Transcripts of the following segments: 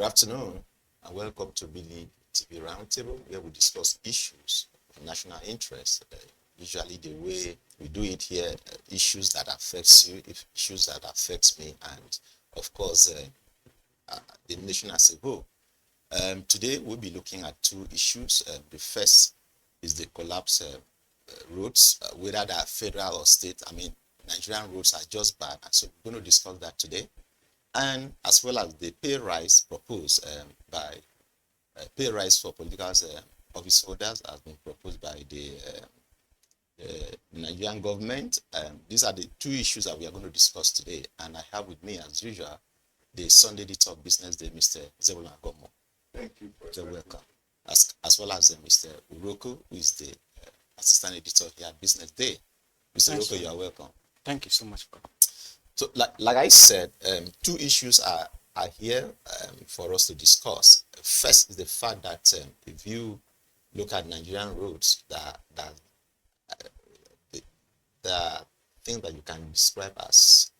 afternoon, and welcome to BDTV Roundtable, where we discuss issues of national interest. Usually, the way we do it here, issues that affects you, issues that affects me, and of course, the nation as a whole. Today, we'll be looking at two issues. The first is the collapse roads, whether they are federal or state. I mean, Nigerian roads are just bad, and so we're going to discuss that today. And as well as the pay rise proposed by pay rise for political office holders has been proposed by the Nigerian government. These are the two issues that we are going to discuss today. And I have with me, as usual, the Sunday editor of BusinessDay, Mr. Zebulon Agomuo. Thank you. You're welcome. As well as Mr. Uroko, who is the assistant editor here at BusinessDay. Mr. Uroko, you are welcome. Thank you so much. So, like I said, two issues are here for us to discuss. First is the fact that if you look at Nigerian roads, there are things that you can describe as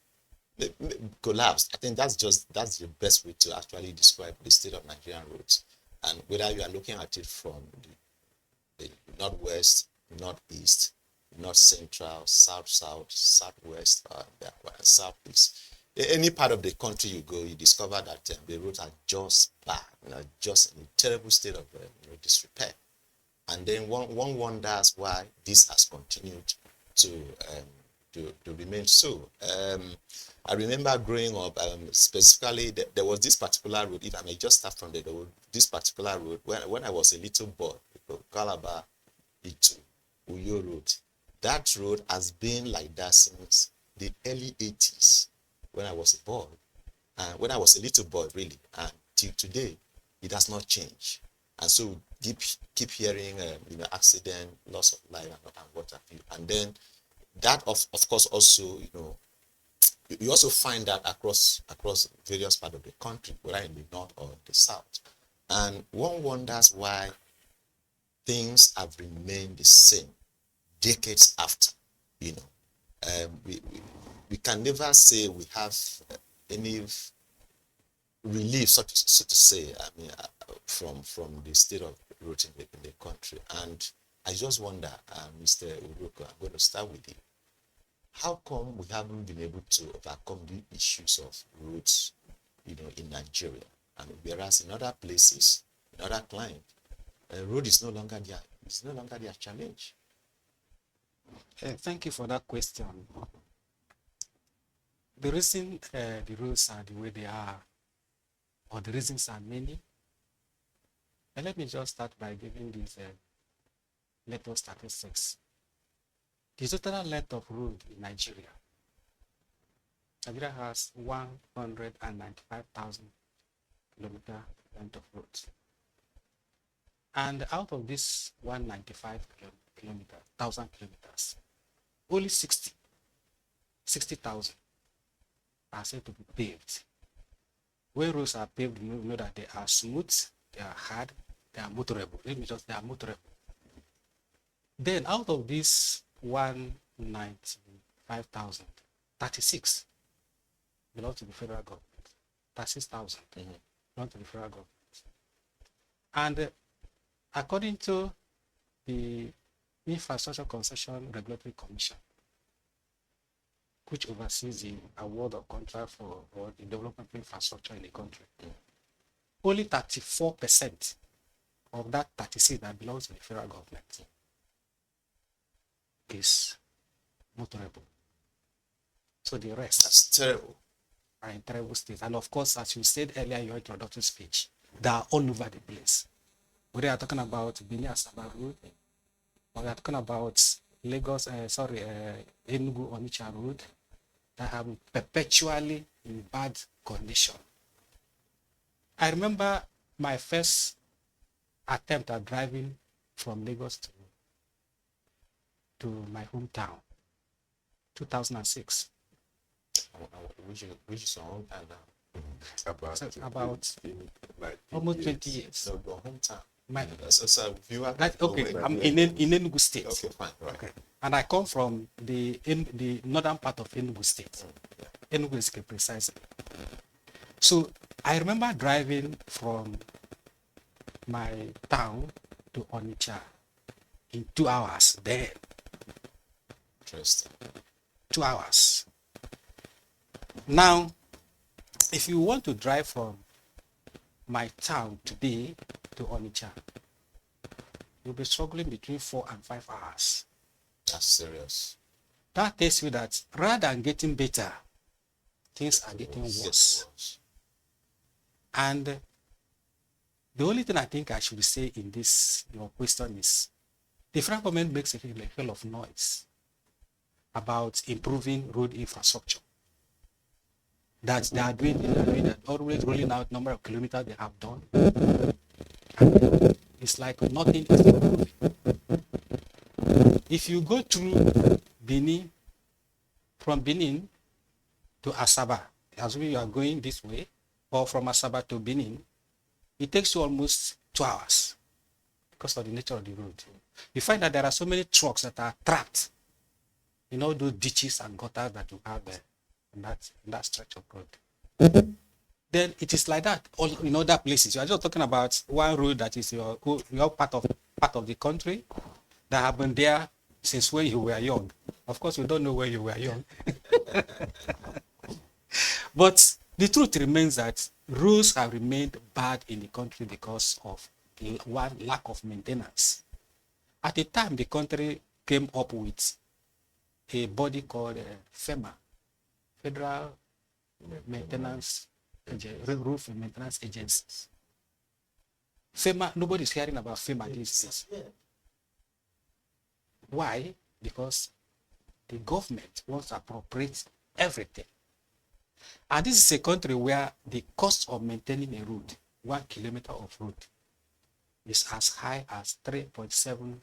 collapsed. I think that's the best way to actually describe the state of Nigerian roads. And whether you are looking at it from the northwest, northeast, north central, southwest, southeast. Any part of the country you go, you discover that the roads are just bad, just in a terrible state of disrepair. And then one wonders why this has continued to remain so. I remember growing up, specifically, there was this particular road. If I may just start from there, this particular road when I was a little boy, Calabar to Uyo Road. That road has been like that since the early 80s when I was a boy, and when I was a little boy, really, and till today, it has not changed. And so keep hearing, accident, loss of life, and what have you. And then that, of course, also, you also find that across various parts of the country, whether in the north or the south. And one wonders why things have remained the same decades after. We can never say we have any relief, so to say, from the state of roads in the country. And I just wonder, Mr. Uroko, I'm going to start with you. How come we haven't been able to overcome the issues of roads, in Nigeria? Whereas in other places, in other climes, road is no longer their challenge. Thank you for that question. The reason the roads are the way they are, or the reasons are many. And let me just start by giving these little statistics. The total length of road in Nigeria has 195,000 kilometer length of roads. And out of this 195,000 kilometers, only 60,000 are said to be paved. When roads are paved, you know that they are smooth, they are hard, they are motorable. They are motorable. Then out of this 195,000, 36 belong to the federal government. 36,000 belong to the federal government. And according to the Infrastructure Concession Regulatory Commission, which oversees the award of contract for the development of infrastructure in the country, only 34% of that 36 that belongs to the federal government is motorable. So the rest, that's terrible, are in terrible state. And of course, as you said earlier in your introductory speech, they are all over the place. We are talking about Benin Asaba Road, or we are talking about Lagos, Enugu Onitsha Road, that have been perpetually in bad condition. I remember my first attempt at driving from Lagos to my hometown, 2006. Which is our hometown now. About almost 20 years. So your hometown. Okay, I'm in Enugu State. Okay, fine, right. Okay. And I come from the northern part of Enugu State. Enugu is precisely. So I remember driving from my town to Onitsha in 2 hours then. Interesting. 2 hours. Now, if you want to drive from my town today to Onitsha, you'll be struggling between 4 and 5 hours. That's serious. That tells you that rather than getting better, things are getting It's worse. And the only thing I think I should say in this your question is the federal government makes a hell of noise about improving road infrastructure. That they are doing that, always rolling out number of kilometers they have done. And it's like nothing is improving. If you go through Benin, from Benin to Asaba, assuming you are going this way, or from Asaba to Benin, it takes you almost 2 hours because of the nature of the road. You find that there are so many trucks that are trapped in all those ditches and gutters that you have there in that stretch of road. Then it is like that all in other places. You are just talking about one road that is your part of the country that have been there since when you were young. Of course, we don't know when you were young. But the truth remains that roads have remained bad in the country because of one lack of maintenance. At the time, the country came up with a body called FEMA, Federal Maintenance Roof and Maintenance Agencies. FEMA, nobody's hearing about FEMA these days. Why? Because the government wants to appropriate everything. And this is a country where the cost of maintaining a road, 1 kilometer of road, is as high as 3.7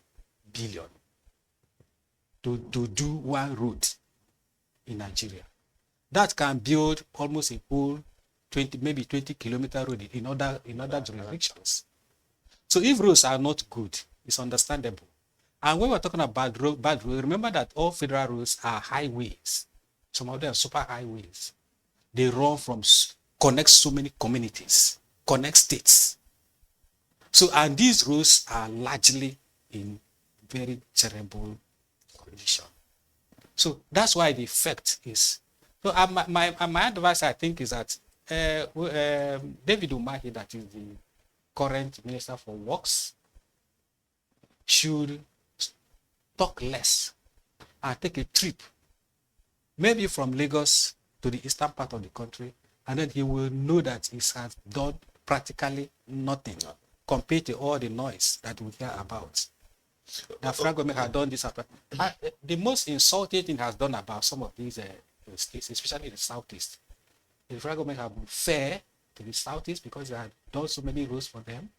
billion to do one road in Nigeria. That can build almost a whole 20 kilometer road in other jurisdictions. So if roads are not good, it's understandable. And when we're talking about bad road, remember that all federal roads are highways. Some of them are super highways. They run connect so many communities, connect states. So, and these roads are largely in very terrible condition. So that's why the effect is. So my advice, I think, is that David Umahi, that is the current Minister for Works, should talk less and take a trip, maybe from Lagos to the eastern part of the country, and then he will know that he has done practically nothing compared to all the noise that we hear about. The federal government has done this. The most insulting thing has done about some of these states, especially the southeast. The federal government have been fair to the southeast because they have done so many roads for them,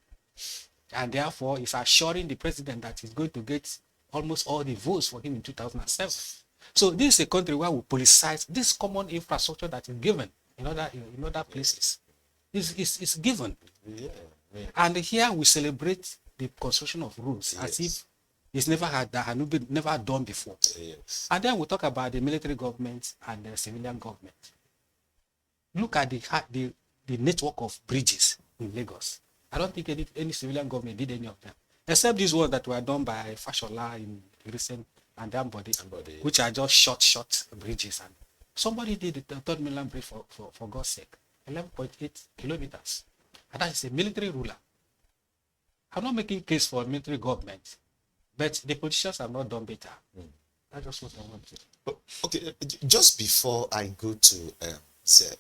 and therefore is assuring the president that he's going to get almost all the votes for him in 2007. So this is a country where we politicize this common infrastructure that is given in other places. It's given. Yeah. And here we celebrate the construction of roads as if it's never never done before. Yes. And then we talk about the military government and the civilian government. Look at the network of bridges in Lagos. I don't think any civilian government did any of them, except these ones that were done by Fashola in recent and Ambody, which are just short bridges. And somebody did the third mainland bridge for God's sake, 11.8 kilometers. And that is a military ruler. I'm not making case for military government, but the politicians have not done better. That's just what I want to. Okay, just before I go to Zeb,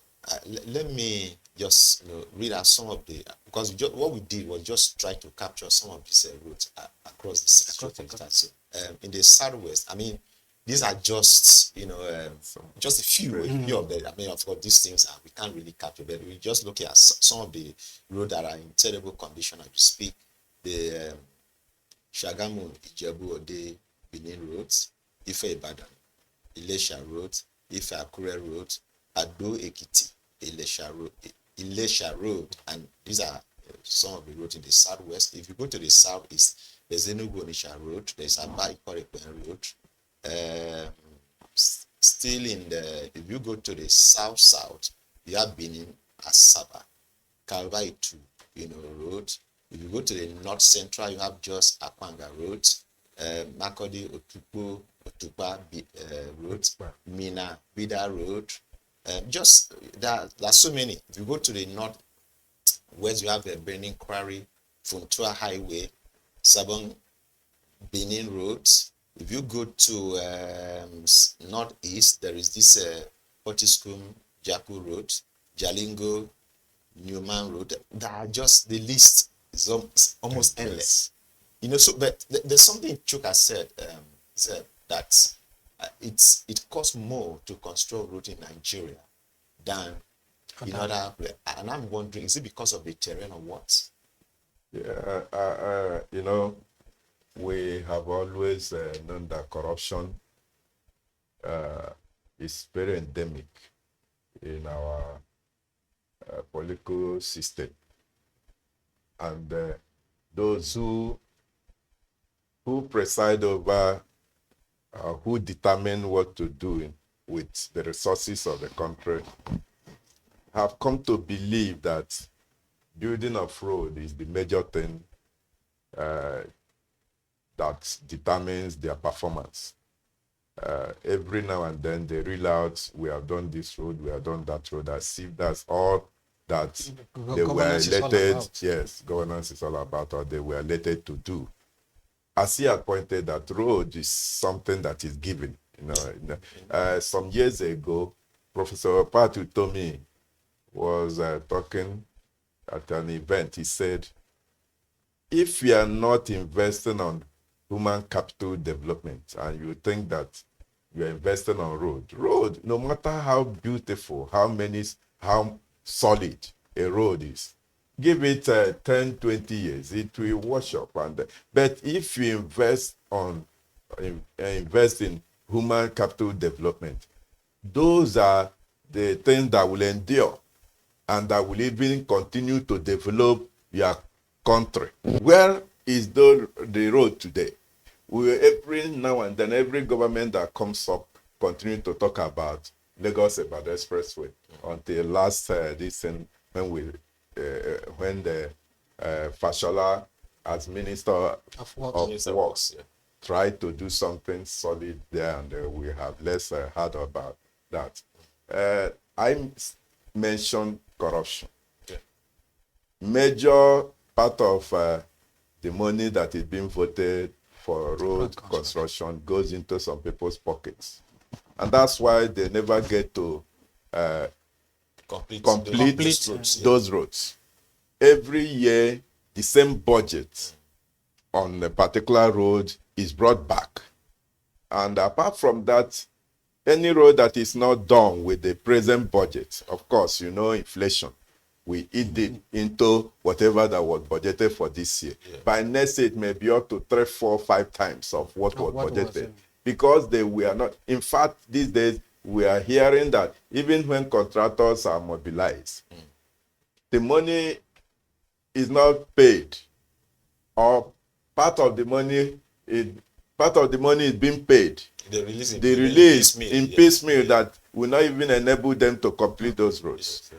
let me just read out some of the, because what we did was just try to capture some of these routes across the six. So in the southwest, I mean, these are just just a few of them. I mean, of course, these things we can't really capture, but we just look at some of the roads that are in terrible condition as we speak. The Shagamu, Ijebu, Ode, Benin roads, Ife Ibadan, Ilesha road, Ife Akure road, Ado Ekiti, Ilesha road, and these are some of the roads in the southwest. If you go to the southeast, there's Enugu Onitsha road, there's Aba Ikorekwen road. Still if you go to the south, you have Benin Asaba. Calvary to, road. If you go to the north central, you have just Akwanga Road, Makodi Otupa Road, Mina Bida Road. Just there's so many. If you go to the north west, you have the Benin Quarry, Funtua Highway, Sabon Benin Road. If you go to northeast, there is this Potiskum Jaku Road, Jalingo, Newman Road. That are just, the list is almost endless. So but there's something Chuka said that it costs more to construct road in Nigeria than in other places. And I'm wondering, is it because of the terrain or what? Yeah, we have always known that corruption is very endemic in our political system, and those who preside over, who determine what to do with the resources of the country, have come to believe that building of road is the major thing that determines their performance. Every now and then they reel out, we have done this road, we have done that road, as if that's all that they were elected. Yes, governance is all about, or they were elected to do. As he had pointed that road is something that is given. Some years ago, Professor Patu Tomi was talking at an event. He said, if you are not investing on human capital development and you think that you are investing on road, no matter how beautiful, how solid a road is, give it 10, 20 years, it will wash up. But if you invest in human capital development, those are the things that will endure and that will even continue to develop your country. Where is the road today? Every now and then, every government that comes up continue to talk about Lagos-Ibadan Expressway until last when the Fashola, as Minister of Works, tried to do something solid there, and we have less heard about that. I mentioned corruption. Okay. Major part of the money that is being voted for road construction goes into some people's pockets. And that's why they never get to complete those roads. Every year, the same budget on a particular road is brought back. And apart from that, any road that is not done with the present budget, of course, inflation, we eat it into whatever that was budgeted for this year. Yeah. By next year, it may be up to 3, 4, 5 times of what was budgeted. Because they were not. In fact, these days, we are hearing that even when contractors are mobilized, the money is not paid, or part of the money is being paid. They release in piecemeal that will not even enable them to complete those roads.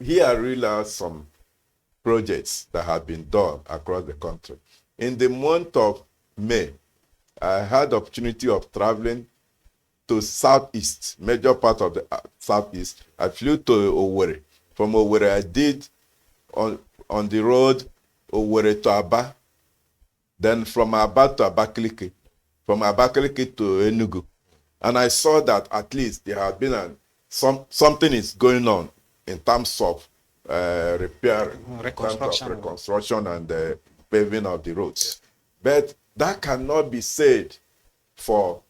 Here are really some projects that have been done across the country. In the month of May, I had the opportunity of traveling to southeast, major part of the southeast. I flew to Owerri. From Owerri, I did on the road Owerri to Aba. Then from Aba to Abakaliki. From Abakaliki to Enugu. And I saw that at least there had been something is going on in terms of reconstruction and paving of the roads. But that cannot be said for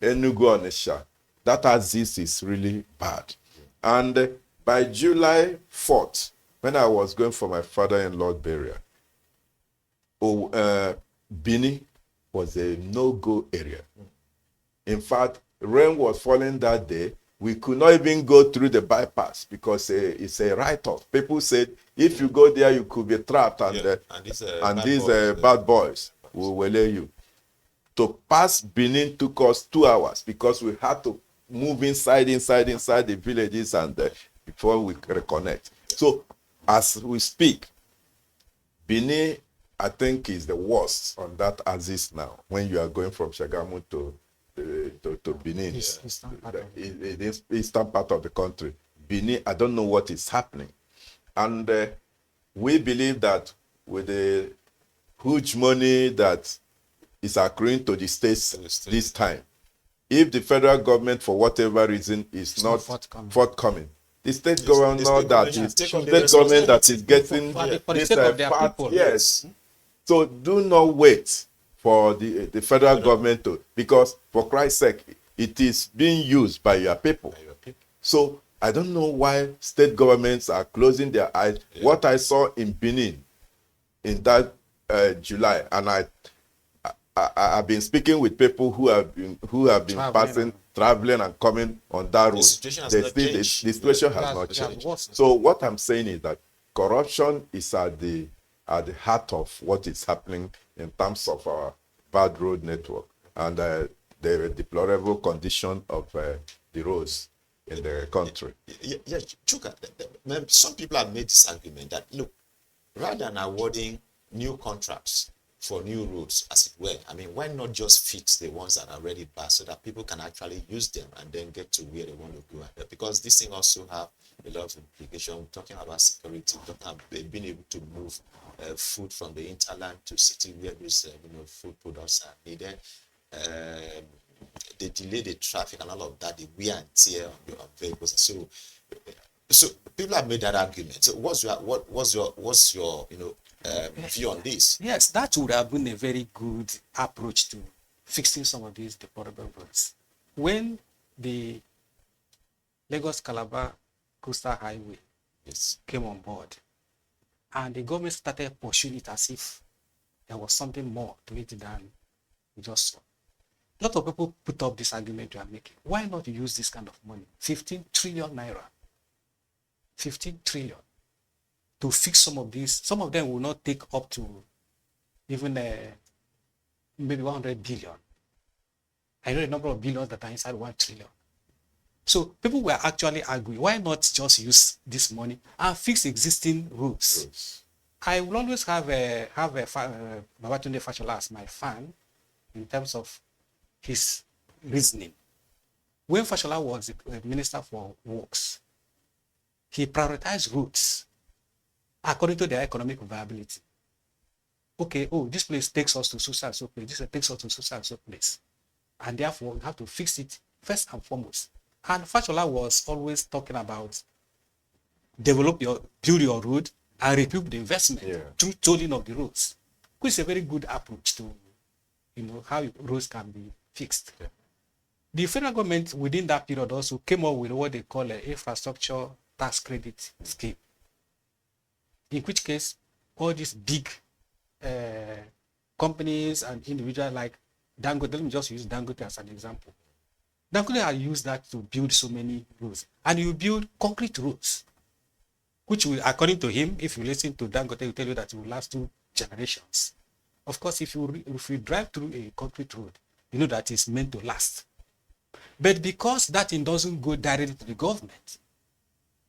Enugu Onisha. That axis is really bad. And by July 4th, when I was going for my father-in-law burial, Bini was a no-go area. In fact, rain was falling that day. We could not even go through the bypass because it's a write-off. People said, if you go there, you could be trapped, and these bad boys will waylay you. To pass Benin took us 2 hours because we had to move inside the villages and before we reconnect. So as we speak, Benin, I think, is the worst on that axis now. When you are going from Shagamu to Benin, Eastern part of it is eastern part of the country. Benin, I don't know what is happening, and we believe that with the huge money that is accruing to the states this time, if the federal government, for whatever reason, is not forthcoming, the state government that is getting for the this sake of their part, people. yes. So do not wait for the federal government to, because for Christ's sake, it is being used by your people. So I don't know why state governments are closing their eyes. Yeah. What I saw in Benin in that July, and I've been speaking with people who have been traveling and coming on that road. The situation has not changed. So what I'm saying is that corruption is at the heart of what is happening in terms of our bad road network and the deplorable condition of the roads in the country. Yeah, Chuka, some people have made this argument that, look, rather than awarding new contracts for new roads, as it were, I mean, why not just fix the ones that are already bad so that people can actually use them and then get to where they want to go? Because this thing also have a lot of implications. Talking about security, talking about being able to move food from the hinterland to city where those food products are needed. They delay the traffic and all of that, the wear and tear on vehicles. So people have made that argument. So what's your view on this? Yes, that would have been a very good approach to fixing some of these deplorable roads. When the Lagos Calabar Coastal Highway came on board, and the government started pursuing it as if there was something more to it than we just saw. A lot of people put up this argument you are making. Why not use this kind of money? 15 trillion naira. 15 trillion. To fix some of these. Some of them will not take up to even maybe 100 billion. I know the number of billions that are inside 1 trillion. So people were actually arguing, why not just use this money and fix existing roads? Yes. I will always have Babatunde Fashola as my fan in terms of his reasoning. When Fashola was the Minister for Works, he prioritized routes according to their economic viability. Okay, this place takes us to so place, this takes us to so place. And therefore, we have to fix it first and foremost. And Fashola was always talking about build your road and recoup the investment through tolling of the roads, which is a very good approach to how roads can be fixed. Yeah. The federal government within that period also came up with what they call an infrastructure tax credit scheme, in which case all these big companies and individuals like Dangote, let me just use Dangote as an example. Dangote had used that to build so many roads, and you build concrete roads, which will, according to him, if you listen to Dangote, he will tell you that it will last 2 generations. Of course, if you drive through a concrete road, you know that it's meant to last. But because that thing doesn't go directly to the government,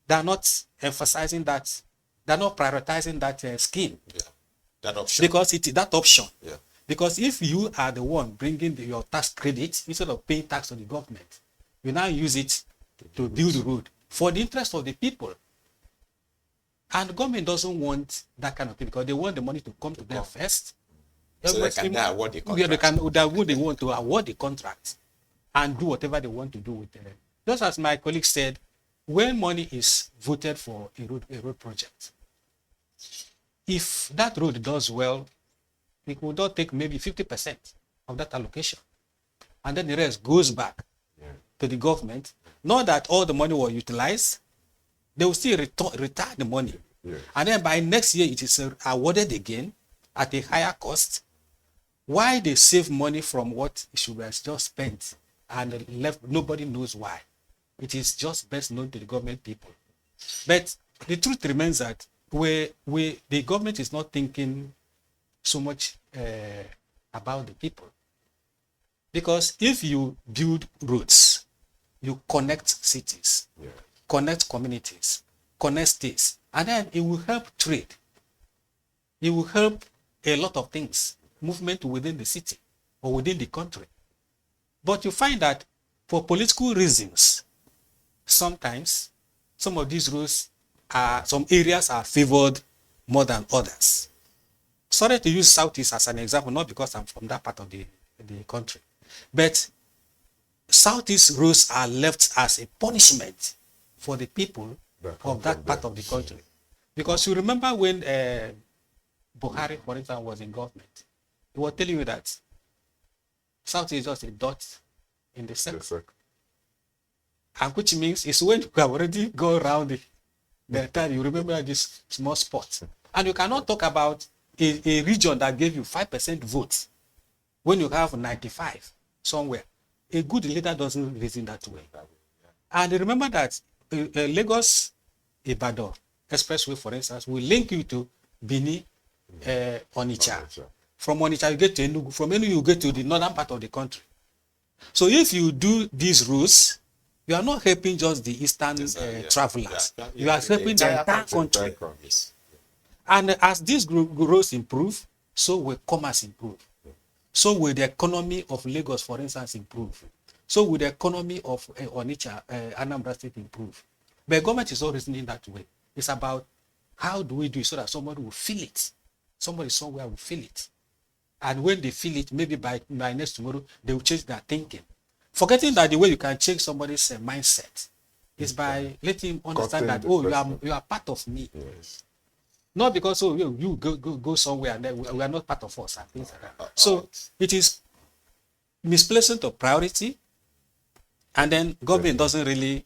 they're not emphasizing that, they're not prioritizing that scheme. Yeah. That option. Because it is that option. Yeah. Because if you are the one bringing your tax credit, instead of paying tax to the government, you now use it to build the road for the interest of the people. And the government doesn't want that kind of thing because they want the money to come to them first. So they can award the contract. They want to award the contract and do whatever they want to do with it. Just as my colleague said, when money is voted for a road project, if that road does well, it will not take maybe 50% of that allocation. And then the rest goes back to the government. Not that all the money was utilized, they will still retire the money. Yeah. And then by next year, it is awarded again at a higher cost. Why they save money from what it should have just spent and left, nobody knows why. It is just best known to the government people. But the truth remains that the government is not thinking so much about the people. Because if you build roads, you connect cities, connect communities, connect states, And then it will help trade. It will help a lot of things, movement within the city or within the country. But you find that for political reasons, sometimes some of these rules some areas are favored more than others. Sorry to use Southeast as an example, not because I'm from that part of the country, but Southeast rules are left as a punishment for the people of that part of the country. Because you remember when Buhari, for instance, was in government, he was telling you that South is just a dot in the circle. And which means it's when you have already gone around the time you remember this small spot. And you cannot talk about a region that gave you 5% vote when you have 95 somewhere. A good leader doesn't reason that way. And remember that Lagos Ibadan Expressway, for instance, will link you to Benin, Onitsha. From Onitsha, you get to Enugu. From Enugu, you get to the northern part of the country. So if you do these routes, you are not helping just the eastern travelers. You are helping the entire country. And as these roads improve, so will commerce improve. So will the economy of Lagos, for instance, improve. So will the economy of Onitsha, Anambra State improve. But government is not reasoning that way. It's about how do we do it so that somebody will feel it. Somebody somewhere will feel it. And when they feel it, maybe by next tomorrow, they will change their thinking. Forgetting that the way you can change somebody's mindset is by letting him understand that, oh, you are part of me. Yes. Not because, oh, you go somewhere and then we are not part of us and things like that. So it is misplacement of priority, and then government doesn't really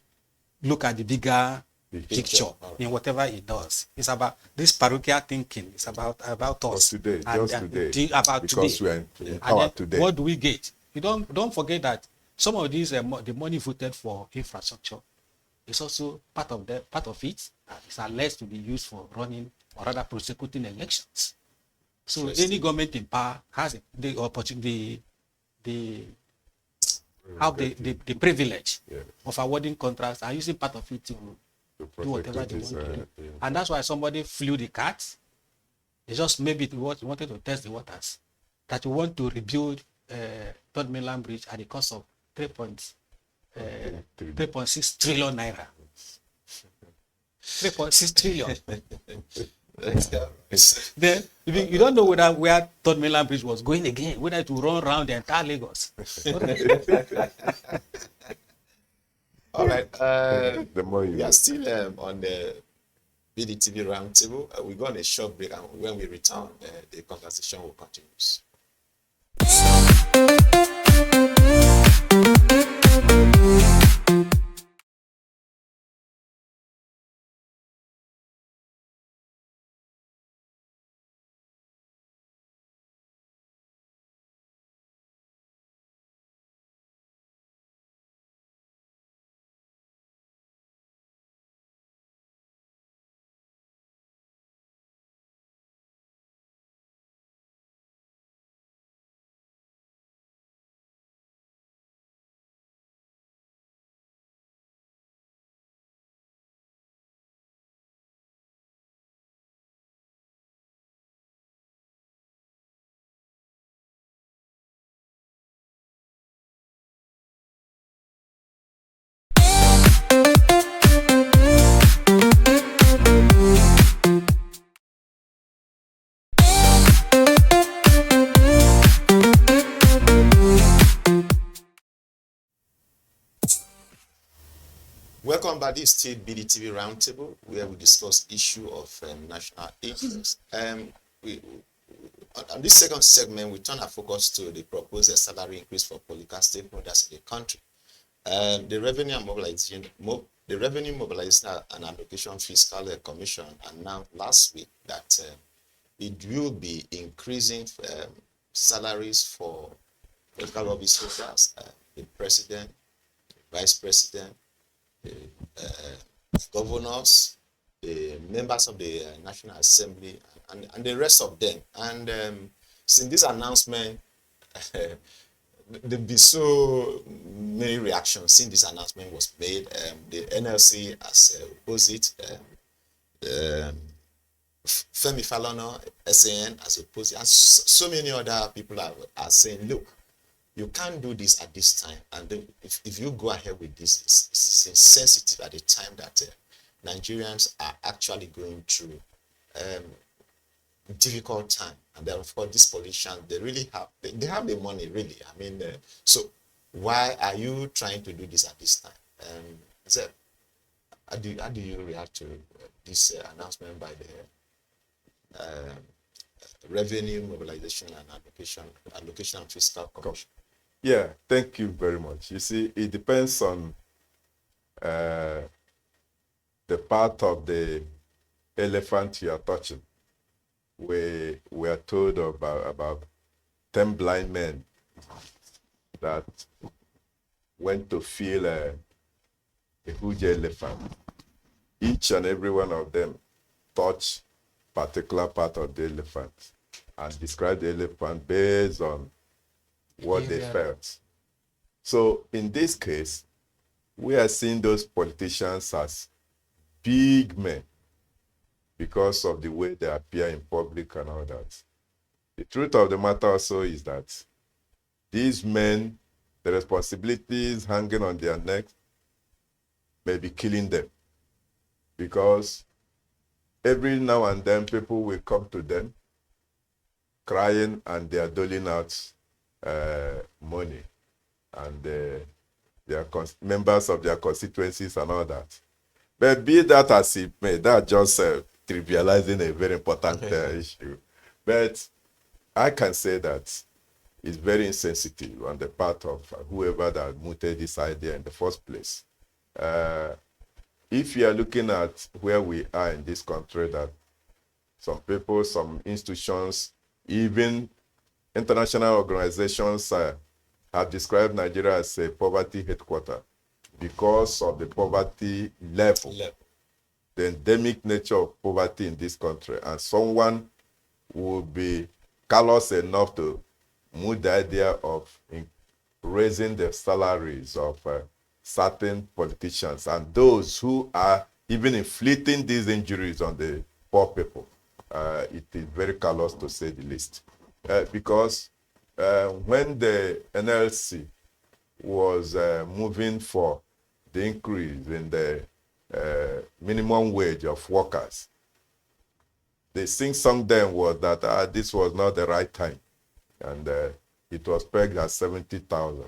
look at the bigger picture in whatever it does. It's about this parochial thinking. It's about us today, and today. About because today. we are in power today. What do we get? You don't forget that some of these the money voted for infrastructure is also part of it. It's alleged to be used for running or rather prosecuting elections. So any government in power has the opportunity, the privilege of awarding contracts and using part of it to do whatever they want to do. And that's why somebody flew the cat. They just maybe wanted to test the waters. That you want to rebuild Third Mainland Bridge at the cost of 3.6 trillion naira. 3.6 trillion. Then you don't know where Third Mainland Bridge was going again, whether it will run around the entire Lagos. All right. The more We are still on the BDTV Roundtable. We go on a short break, and when we return, the conversation will continue. Welcome back. This is still BDTV Roundtable, where we discuss issue of national interest. On this second segment, we turn our focus to the proposed salary increase for political stakeholders in the country. The Revenue Mobilization and Allocation Fiscal Commission announced last week that it will be increasing salaries for political office holders, the president, the vice president, governors, the members of the National Assembly, and the rest of them. And since this announcement, there've been so many reactions since this announcement was made. The NLC has opposed it. Femi Falana, SAN, as opposed, and so many other people are saying, look, you can't do this at this time. And then if you go ahead with this, it's insensitive at the time that Nigerians are actually going through difficult time. And then, of course, these politicians, they really have, they have the money, really. I mean, so why are you trying to do this at this time? Zeb, how do you react to this announcement by the Revenue Mobilization and Allocation and Fiscal Commission? Yeah, thank you very much. You see, it depends on the part of the elephant you are touching. We are told about 10 blind men that went to feel a huge elephant. Each and every one of them touched particular part of the elephant and described the elephant based on what they felt. So in this case, we are seeing those politicians as big men because of the way they appear in public and all that. The truth of the matter also is that these men, the responsibilities hanging on their neck may be killing them, because every now and then people will come to them crying and they are doling out money, and they are members of their constituencies and all that. But be that as it may, that just trivializing a very important issue. But I can say that it's very insensitive on the part of whoever that mooted this idea in the first place. If you are looking at where we are in this country, that some people, some institutions, even international organizations have described Nigeria as a poverty headquarter because of the poverty level, the endemic nature of poverty in this country. And someone would be callous enough to move the idea of raising the salaries of certain politicians and those who are even inflicting these injuries on the poor people. It is very callous, to say the least. Because when the NLC was moving for the increase in the minimum wage of workers, the sing-song then was that this was not the right time, and it was pegged at 70,000.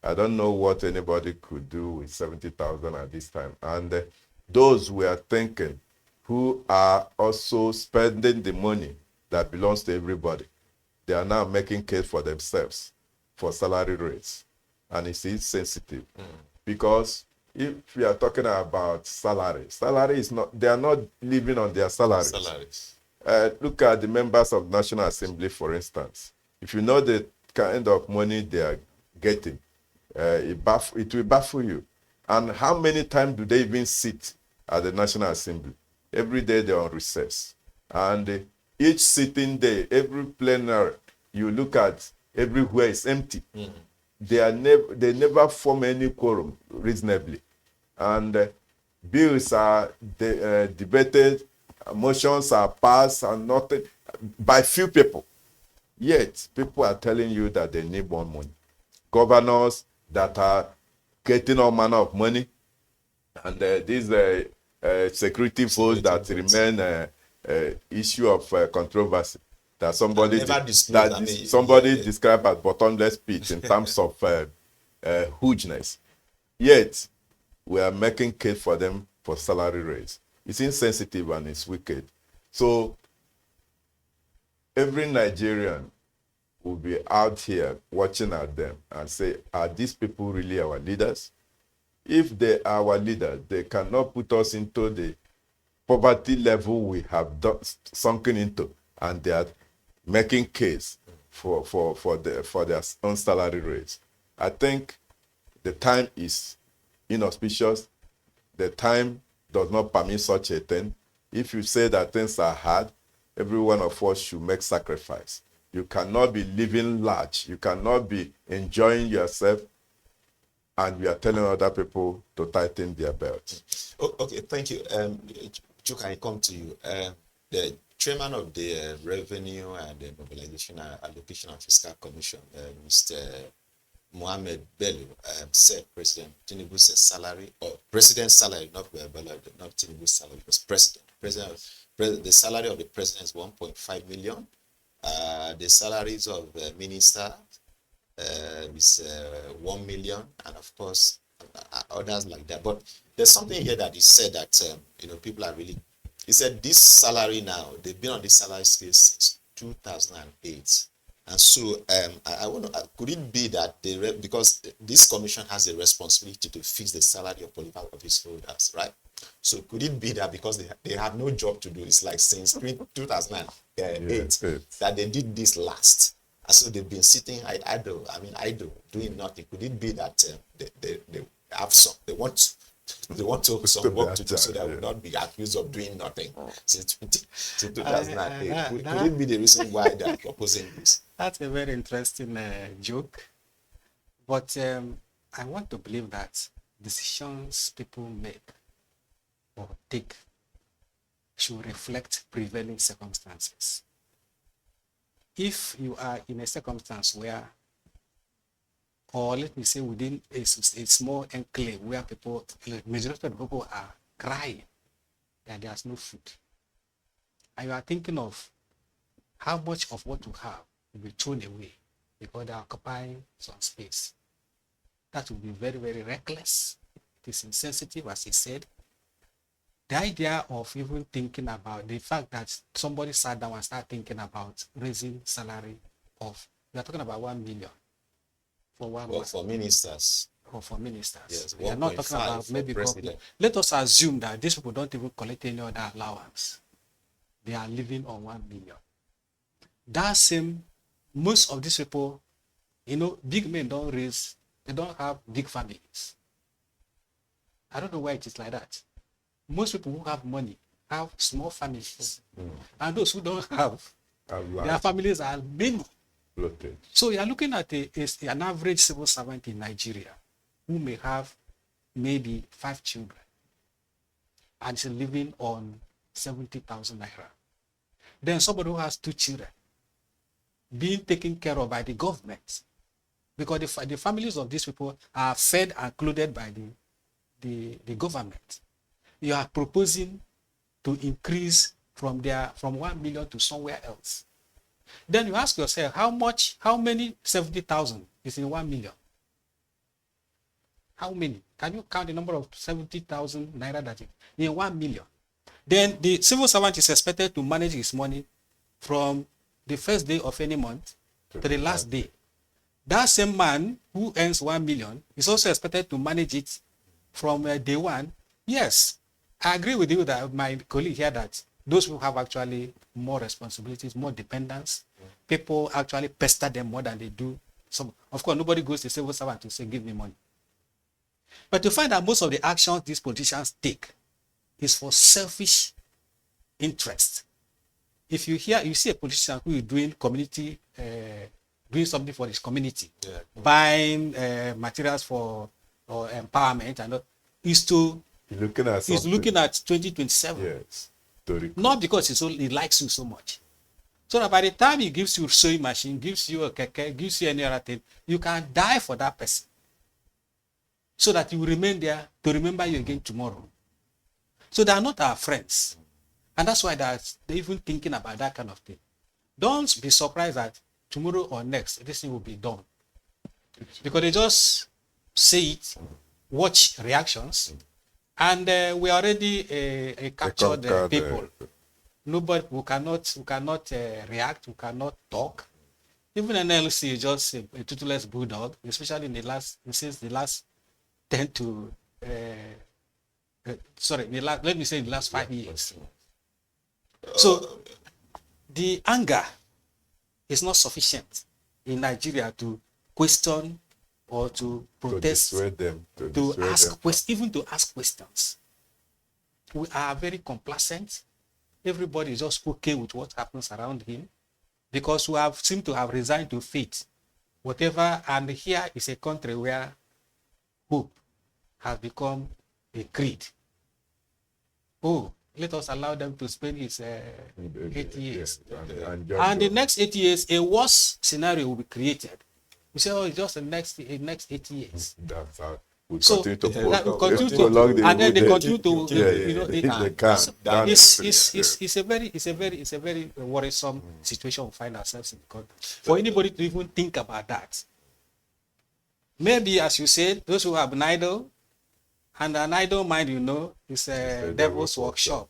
I don't know what anybody could do with 70,000 at this time. And those we are thinking who are also spending the money that belongs to everybody, they are now making case for themselves for salary rates. And it's insensitive. Because if we are talking about salary is not, they are not living on their salaries. Look at the members of the National Assembly, for instance. If you know the kind of money they are getting, it will baffle you. And how many times do they even sit at the National Assembly? Every day they're on recess. And each sitting day, every plenary, you look at, everywhere is empty. They never form any quorum reasonably. And bills are debated, motions are passed, and nothing by few people. Yet people are telling you that they need more money. Governors that are getting all manner of money, and these security votes that remain issue of controversy that somebody described as bottomless pit in terms of hugeness. Yet we are making case for them for salary raise. It's insensitive and it's wicked. So every Nigerian will be out here watching at them and say, are these people really our leaders? If they are our leaders, they cannot put us into the poverty level we have sunken into, and they are making case for their own salary raise. I think the time is inauspicious. The time does not permit such a thing. If you say that things are hard, every one of us should make sacrifice. You cannot be living large. You cannot be enjoying yourself, and we are telling other people to tighten their belts. Okay, thank you. Chuka, I come to you. The chairman of the Revenue and the Mobilization and Allocation and Fiscal Commission, Mr. Mohammed Bello, said President Tinubu's salary, or President's salary, not Bello, not Tinubu's salary, it was the salary of the president is 1.5 million. The salaries of the minister is 1 million, and of course others like that. But there's something here that he said that people are really. He said this salary now, they've been on this salary scale since 2008. And so I want to, could it be that because this commission has a responsibility to fix the salary of political office holders, right? So could it be that because they have no job to do, it's like since 2008 that they did this last, and so they've been sitting idle, doing nothing. Could it be that they have they want some work to do, so they will not be accused of doing nothing since 2008? Could it be the reason why they are proposing this? That's a very interesting joke. But I want to believe that decisions people make or take should reflect prevailing circumstances. If you are in a circumstance where, or let me say within a small enclave where majority of people are crying that there's no food, and you are thinking of how much of what you have will be thrown away because they are occupying some space, that would be very, very reckless. It is insensitive, as he said. The idea of even thinking about the fact that somebody sat down and started thinking about raising salary of, we are talking about 1 million for one month. For ministers. Or for ministers. Yes, we are not talking about maybe government. Let us assume that these people don't even collect any other allowance. They are living on 1 million. That same, most of these people, big men they don't have big families. I don't know why it is like that. Most people who have money have small families. And those who don't have, their families are many. So you are looking at an average civil servant in Nigeria who may have maybe 5 children and is living on 70,000 naira. Then somebody who has 2 children being taken care of by the government, because the families of these people are fed and clothed by the government. You are proposing to increase from 1 million to somewhere else. Then you ask yourself, how many 70,000 is in 1 million? How many? Can you count the number of 70,000 naira that is in 1 million? Then the civil servant is expected to manage his money from the first day of any month to the last day. That same man who earns 1 million is also expected to manage it from day one. Yes, I agree with you that my colleague here that those who have actually more responsibilities, more dependence, people actually pester them more than they do. So, of course, nobody goes to civil servant to say, give me money. But to find that most of the actions these politicians take is for selfish interest. If you see a politician who is doing community, doing something for his community, buying materials for empowerment, and is looking at 2027. Yes. Not because he likes you so much. So that by the time he gives you a sewing machine, gives you a keke, gives you any other thing, you can die for that person. So that you remain there to remember you again tomorrow. So they are not our friends. And that's why they're even thinking about that kind of thing. Don't be surprised that tomorrow or next, this thing will be done. Because they just say it, watch reactions, and we already captured the people. Nobody who cannot react, who cannot talk. Even NLC is just a toothless bulldog, especially since the last 10 to let me say in the last 5 years. So the anger is not sufficient in Nigeria to question or to protest, to ask questions. We are very complacent. Everybody is just okay with what happens around him because we seem to have resigned to fate. Whatever, and here is a country where hope has become a creed. Oh, let us allow them to spend his 8 years. And And the next 8 years, a worse scenario will be created. We say, oh, it's just the next 8 years. That's how we So continue to that we prolong- continue to, prolong the and then they wounded. continue to, you know, they can. it's a very worrisome situation we find ourselves in, because for anybody to even think about that, maybe as you said, those who have an idol, and an idle mind, you know, is a devil's workshop.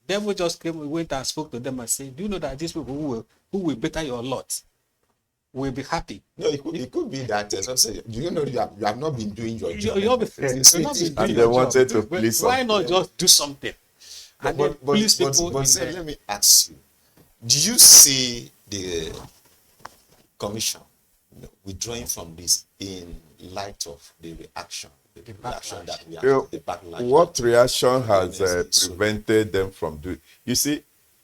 Devil just went and spoke to them and said, do you know that these people who will better your lot will be happy? No, it could be that. Do you know you have not been doing your job? You've not been doing And they your wanted job. to please Why some not people. just do something? And then please people. Let me ask you: do you see the commission withdrawing from this in light of the reaction, the reaction that we have, the backlash? What reaction has So- prevented them from doing? You see,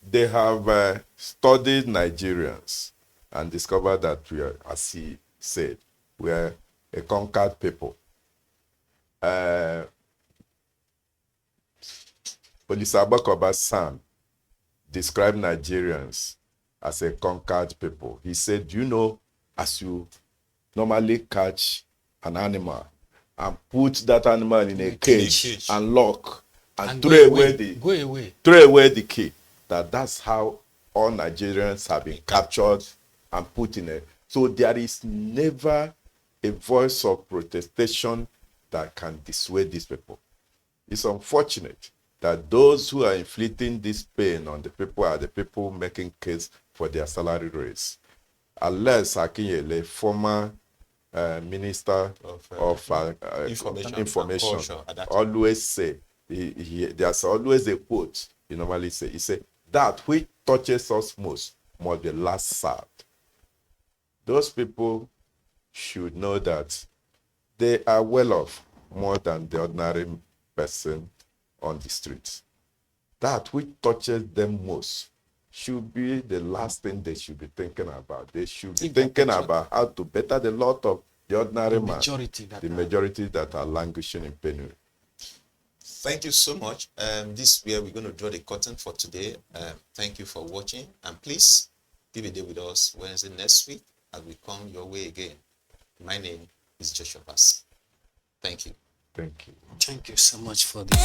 they have studied Nigerians and discovered that we are, as he said, we are a conquered people. Olusegun Sam described Nigerians as a conquered people. He said, you know, as you normally catch an animal and put that animal in a cage and lock and throw away the key, that's how all Nigerians have been captured and put in a. So there is never a voice of protestation that can dissuade these people. It's unfortunate that those who are inflicting this pain on the people are the people making case for their salary raise. Unless Akinyele, former Minister of Information always say, there's always a quote he normally say. He said, that which touches us most must be last served. Those people should know that they are well off more than the ordinary person on the streets. That which touches them most should be the last thing they should be thinking about. They should be thinking about how to better the lot of the ordinary man, the majority that are languishing in penury. Thank you so much. This is where we're going to draw the curtain for today. Thank you for watching, and please be a day with us Wednesday next week as we come your way again. My name is Joshua Bassey. Thank you. Thank you. Thank you so much for this.